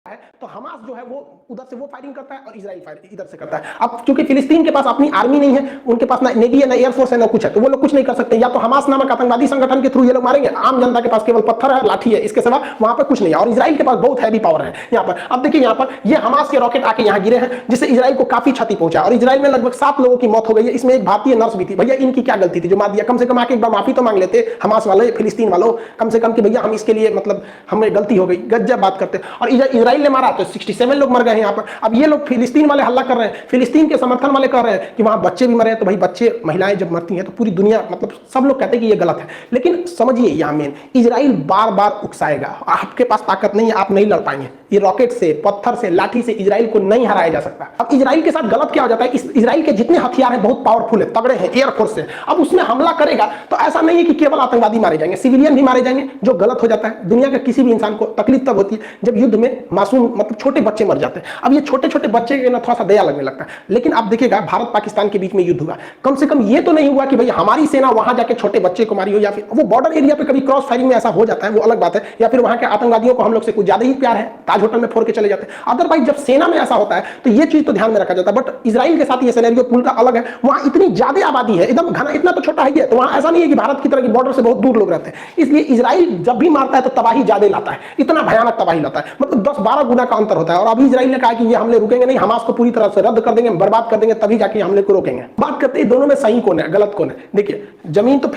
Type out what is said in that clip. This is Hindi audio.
है तो हमास जो है वो उधर से वो फायरिंग करता है और इजराइल फायर इधर से करता है। अब क्योंकि फिलिस्तीन के पास अपनी आर्मी नहीं है, उनके पास ना नेवी है, ना एयरफोर्स है, ना कुछ है, तो वो लोग कुछ नहीं कर सकते। या तो हमास नामक आतंकवादी संगठन के थ्रू ये लोग मारेंगे, आम जनता के पास केवल पत्थर है, लाठी है, इसके सिवा वहां पर कुछ नहीं है। और इजराइल के पास बहुत हैवी पावर है यहाँ पर। अब देखिए यहाँ पर ये हमास के रॉकेट आके यहाँ गिरे हैं, जिससे इजराइल को काफी क्षति पहुंचा और इजराइल में लगभग 7 लोगों की मौत हो गई है। इसमें एक भारतीय नर्स भी थी। भैया इनकी क्या गलती थी जो मार दिया? कम से कम आके एक बार माफी तो मांग लेते हमास वाले, फिलिस्तीन वालों, कम से कम कि भैया हम इसके लिए मतलब हमें गलती हो गई। गजब बात करते। और इजराइल ने मारा तो 67 लोग मर गए हैं यहाँ पर। अब ये लोग फिलिस्तीन वाले हल्ला कर रहे हैं, फिलिस्तीन के समर्थन वाले कह रहे हैं कि वहां बच्चे भी मरे हैं। तो भाई बच्चे, महिलाएं जब मरती हैं तो पूरी दुनिया मतलब सब लोग कहते हैं कि ये गलत है। लेकिन समझिए यहाँ मेन, इजराइल बार बार उकसाएगा, आपके पास ताकत नहीं है, आप नहीं लड़ पाएंगे। ये रॉकेट से, पत्थर से, लाठी से इजराइल को नहीं हराया जा सकता। अब इजराइल के साथ गलत क्या हो जाता है, इजराइल के जितने हथियार हैं बहुत पावरफुल है, तगड़े हैं, एयरफोर्स से। अब उसमें हमला करेगा तो ऐसा नहीं है कि केवल आतंकवादी मारे जाएंगे, सिविलियन भी मारे जाएंगे, जो गलत हो जाता है। दुनिया के किसी भी इंसान को तकलीफ तब होती है जब युद्ध में मासूम मतलब छोटे बच्चे मर जाते हैं। अब ये छोटे छोटे बच्चे के ना थोड़ा सा दया लगने लगता है। लेकिन आप देखिएगा भारत पाकिस्तान के बीच में युद्ध हुआ, कम से कम ये तो नहीं हुआ कि भाई हमारी सेना वहां जाके छोटे बच्चे को मारी हो, या फिर वो बॉर्डर एरिया पे कभी क्रॉस फायरिंग में ऐसा हो जाता है, वो अलग बात है। या फिर वहां के आतंकवादियों को हम लोग से कुछ ज्यादा ही प्यार है, ताज होटल में फोड़ के चले जाते हैं। अदरवाइज जब सेना में ऐसा होता है तो ये चीज तो ध्यान में रखा जाता है। बट इजराइल के साथ ये सिनेरियो पुल का अलग है, वहां इतनी ज्यादा आबादी है, एकदम घना, इतना तो छोटा है, तो वहां ऐसा नहीं है कि भारत की तरह की बॉर्डर से बहुत दूर लोग रहते हैं। इसलिए इजराइल जब भी मारता है तो तबाही ज्यादा लाता है, इतना भयानक तबाही लाता है, मतलब 10-12 गुना का अंतर होता है। और अभी इजराइल ने कहा कि ये हमले रुकेंगे नहीं, हमास को पूरी तरह से रद्द कर देंगे, बर्बाद कर देंगे, तभी जाके हमले को रोकेंगे। बात करते हैं दोनों में सही कौन है, गलत कौन है। देखिए जमीन तो